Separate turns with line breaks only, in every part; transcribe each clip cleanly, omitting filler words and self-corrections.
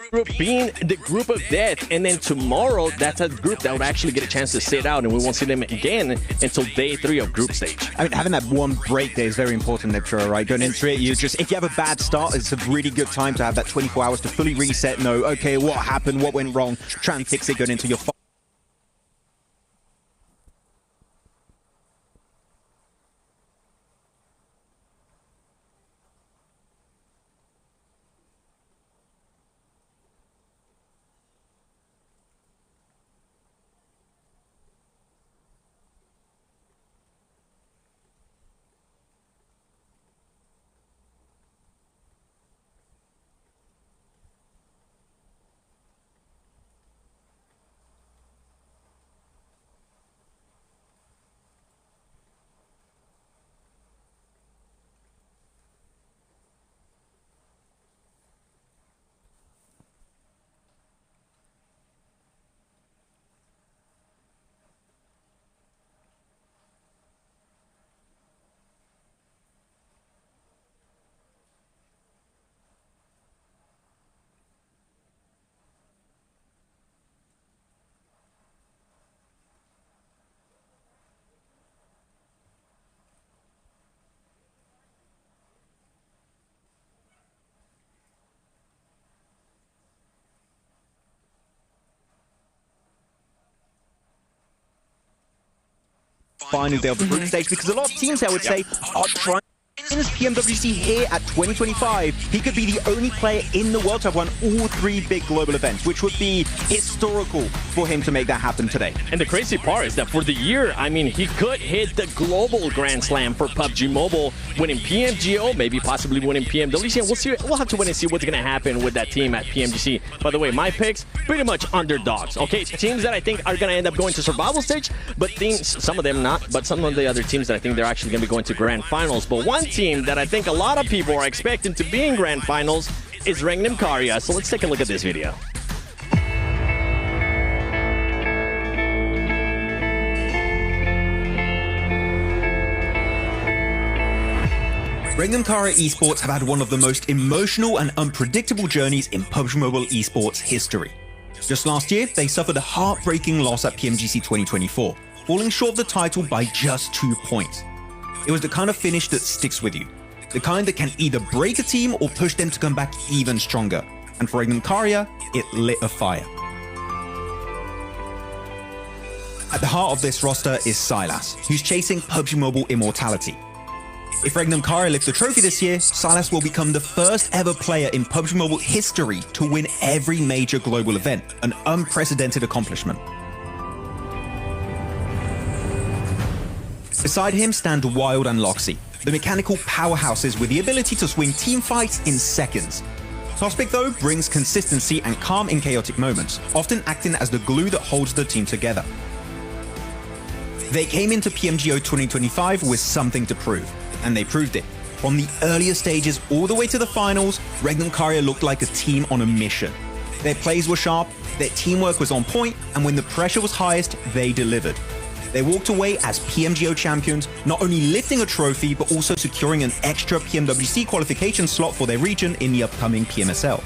group being the group of death, and then tomorrow that's a group that would actually get a chance to sit out, and we won't see them again until day 3 of group stage.
I mean, having that one break day is very important, Niptra, right? Going into it, if you have a bad start, it's a really good time to have that 24 hours to fully reset, know, okay, what happened, what went wrong, try and fix it going into your final day of the group stage, because a lot of teams, I would say, are trying to win PMWC here at 2025. He could be the only player in the world to have won all 3 big global events, which would be historical for him to make that happen today.
And the crazy part is that for the year, I mean, he could hit the global Grand Slam for PUBG Mobile, winning PMGO, maybe possibly winning PMWC, and we'll see. We'll have to wait and see what's going to happen with that team at PMGC. By the way, my picks, pretty much underdogs. Okay, teams that I think are going to end up going to survival stage, but some of them not, but some of the other teams that I think they're actually going to be going to grand finals. But one team that I think a lot of people are expecting to be in grand finals is Riyadh. So let's take a look at this video.
Riyadh esports have had one of the most emotional and unpredictable journeys in PUBG Mobile esports history. Just last year, they suffered a heartbreaking loss at PMGC 2024, falling short of the title by just 2 points. It was the kind of finish that sticks with you, the kind that can either break a team or push them to come back even stronger. And for Riyadh, it lit a fire. At the heart of this roster is Silas, who's chasing PUBG Mobile immortality. If Riyadh lift the trophy this year, Silas will become the first ever player in PUBG Mobile history to win every major global event, an unprecedented accomplishment. Beside him stand Wild and Loxy, the mechanical powerhouses with the ability to swing team fights in seconds. Tospic, though, brings consistency and calm in chaotic moments, often acting as the glue that holds the team together. They came into PMGO 2025 with something to prove, and they proved it. From the earlier stages all the way to the finals, Riyadh looked like a team on a mission. Their plays were sharp, their teamwork was on point, and when the pressure was highest, they delivered. They walked away as PMGO champions, not only lifting a trophy, but also securing an extra PMWC qualification slot for their region in the upcoming PMSL.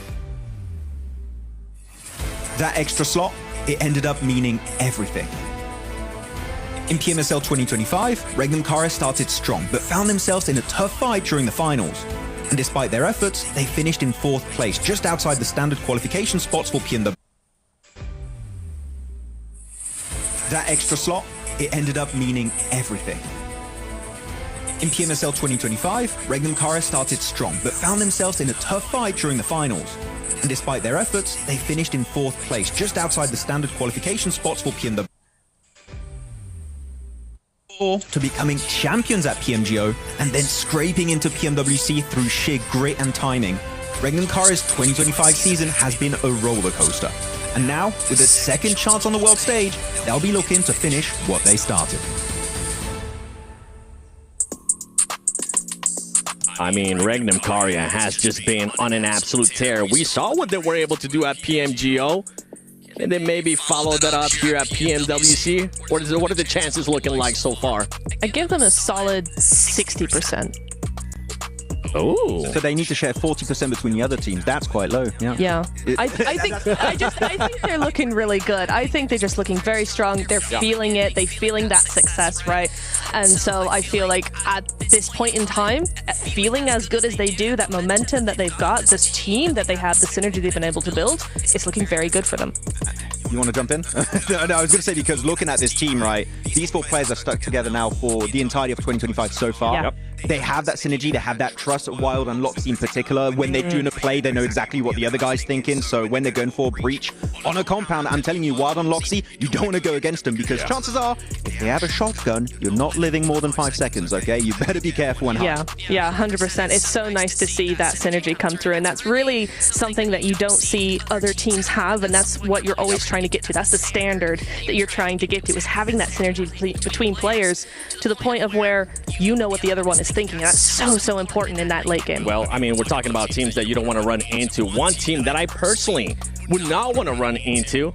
That extra slot, it ended up meaning everything. In PMSL 2025, Riyadh started strong, but found themselves in a tough fight during the finals. And despite their efforts, they finished in 4th place, just outside the standard qualification spots for PMWC. That extra slot, it ended up meaning everything. In PMSL 2025, Riyadh started strong, but found themselves in a tough fight during the finals. And despite their efforts, they finished in 4th place, just outside the standard qualification spots for PMWC. To becoming champions at PMGO, and then scraping into PMWC through sheer grit and timing. Riyadh's 2025 season has been a roller coaster. And now, with a second chance on the world stage, they'll be looking to finish what they started.
I mean, Riyadh has just been on an absolute tear. We saw what they were able to do at PMGO, and then maybe follow that up here at PMWC. What are the chances looking like so far?
I give them a solid 60%.
Oh.
So they need to share 40% between the other teams. That's quite low.
Yeah, I think they're looking really good. I think they're just looking very strong. They're feeling it. They're feeling that success, right? And so I feel like at this point in time, feeling as good as they do, that momentum that they've got, this team that they have, the synergy they've been able to build, it's looking very good for them.
You want to jump in? No, I was going to say, because looking at this team, right, the esports players are stuck together now for the entirety of 2025 so far.
Yeah.
They have that synergy, they have that trust. Wild and Loxy in particular, when they're doing a play, they know exactly what the other guy's thinking. So when they're going for a breach on a compound, I'm telling you, Wild and Loxy, you don't want to go against them, because chances are, if they have a shotgun, you're not living more than 5 seconds, okay? You better be careful and hard.
Yeah, 100%. It's so nice to see that synergy come through, and that's really something that you don't see other teams have, and that's what you're always trying to get to. That's the standard that you're trying to get to, is having that synergy between players to the point of where you know what the other one is thinking. And that's so important in that late game.
Well, I mean, we're talking about teams that you don't want to run into. One team that I personally would not want to run into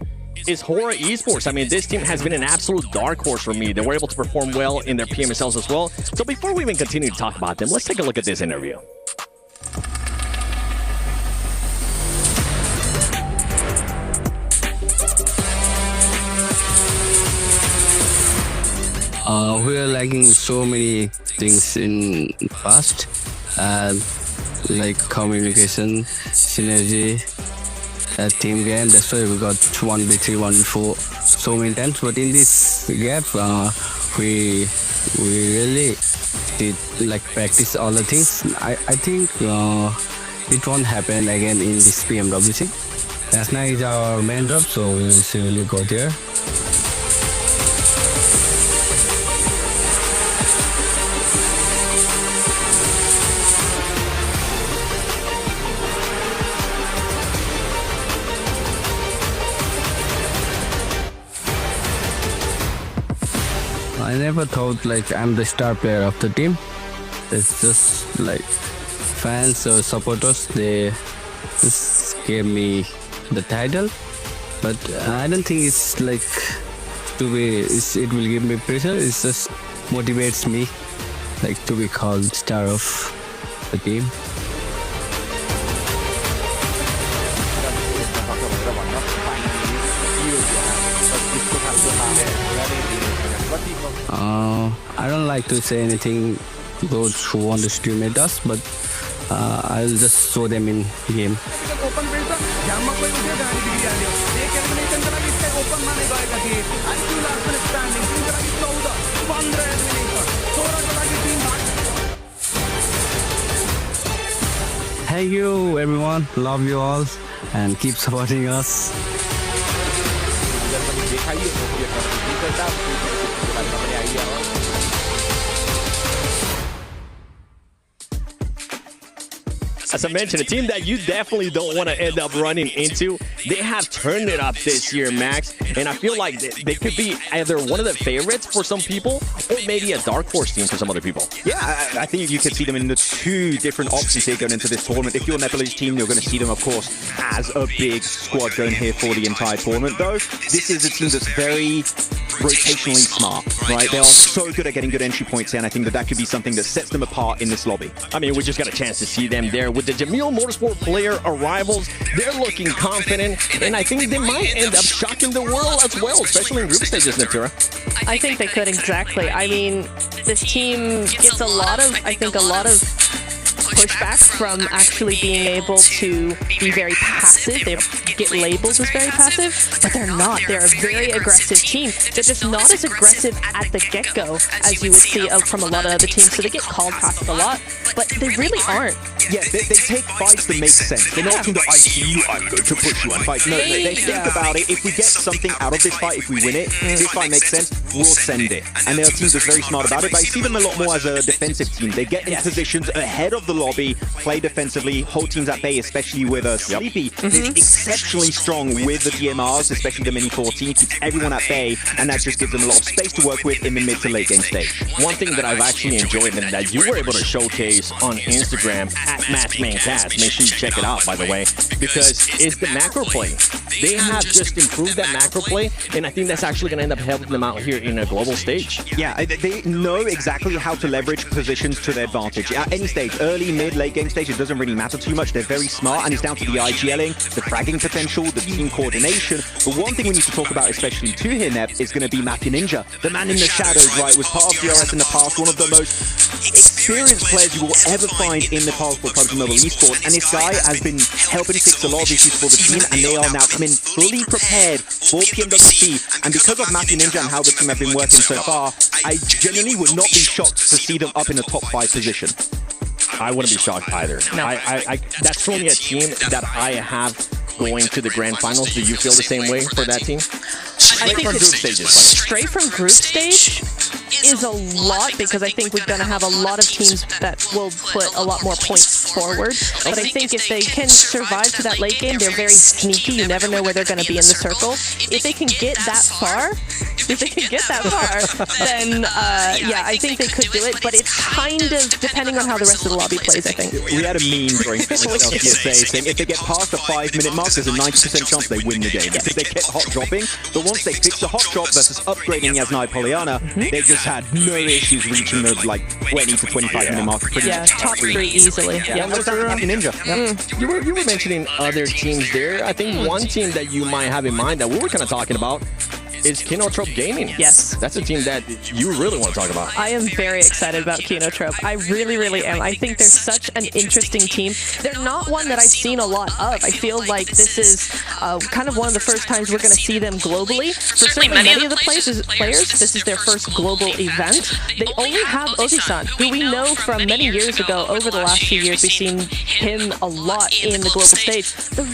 is Hora Esports. I mean, this team has been an absolute dark horse for me. They were able to perform well in their PMSLs as well. So before we even continue to talk about them, let's take a look at this interview.
We are lacking so many things in past, like communication, synergy, team game. That's why we got 1v3, 1v4 so many times. But in this gap, we really did like practice all the things. I think it won't happen again in this PMWC. Last night is our main drop, so we will surely go there. I never thought like I'm the star player of the team. It's just like fans or supporters, they just gave me the title. But I don't think it's like it will give me pressure. It just motivates me like to be called star of the team. I don't like to say anything to those who want to stream at us, but I'll just show them in game. Thank you everyone, love you all, and keep supporting us.
As I mentioned, a team that you definitely don't want to end up running into, they have turned it up this year, Max. And I feel like they could be either one of the favorites for some people or maybe a dark horse team for some other people.
Yeah, I think you could see them in the two different options here going into this tournament. If you're a Nepalese team, you're going to see them, of course, as a big squad going here for the entire tournament. Though, this is a team that's very rotationally smart, right? They are so good at getting good entry points here, and I think that could be something that sets them apart in this lobby.
I mean, we just got a chance to see them there with the Jamil Motorsport player arrivals. They're looking confident, and I think they might end up shocking the world as well, especially in group stages, Natura.
I think they could, exactly. I mean, this team gets a lot of pushback from actually being able to be very passive. They get labeled as very passive, but they're not. They're a very aggressive team. They're just not as aggressive at the get-go as you would see from a lot of other teams. So they get called passive a lot, but they really aren't.
Yeah, they take fights that make sense. They're not looking to, I see you, I'm going to push you and fight. No, they think about it. If we get something out of this fight, if we win it, this fight makes sense, we'll send it. And there are teams that's very smart about it, but I see them a lot more as a defensive team. They get in positions ahead of the lobby, play defensively, hold teams at bay, especially with Sleepy. Is exceptionally strong with the DMRs, especially the Mini 14, keeps everyone at bay, and that just gives them a lot of space to work with in the mid to late game stage.
One thing that I've actually enjoyed and that you were able to showcase on Instagram at MatchManCast, make sure you check it out, by the way, because it's the macro play. They have just improved that macro play, and I think that's actually going to end up helping them out here in a global stage.
Yeah, they know exactly how to leverage positions to their advantage at any stage, early, early, mid, late game stage, it doesn't really matter too much. They're very smart, and it's down to the IGLing, the fragging potential, the team coordination. But one thing we need to talk about, especially too here, Neb, is going to be Mafia Ninja. The man in the shadows, right, was part of DRS in the past, one of the most experienced players you will ever find in the past for PUBG Mobile eSports. And this guy has been helping fix a lot of issues for the team, and they are now coming fully prepared for PMWC. And because of Mafia Ninja and how the team have been working so far, I genuinely would not be shocked to see them up in the top 5 position.
I wouldn't be shocked either.
No.
That's only a team that I have going to the grand finals. Do you feel the same way for that team?
I think
from
it's
group stages.
straight from group stage is a lot, because I think we're going to have a lot of teams that will put a lot more points forward. But I think if they can survive to that late game, they're very sneaky. You never know where they're going to be in the circle. If they can get that far, then yeah, I think they could do it. But it's kind of depending on how the rest of the lobby plays, I think.
We had a meme during PSA saying if they get past the 5-minute mark, there's a 90% chance they win the game. Because they kept hot dropping, but once they fixed the hot drop versus upgrading as Polyana, they just had no issues reaching the like 20 to 25-minute mark.
Yeah, top 3 easily.
Yeah, let's talk about Ninja.
You were mentioning other teams there. I think one team that you might have in mind that we were kind of talking about is Kinotrope Gaming.
Yes.
That's a team that you really want to talk about.
I am very excited about Kinotrope. I really, really am. I think they're such an interesting team. They're not one that I've seen a lot of. I feel like this is kind of one of the first times we're going to see them globally. For certainly many of the players, this is their first global event. They only have Ozi-san, who we know from many years ago. Over the last few years, we've seen him a lot in the global stage. The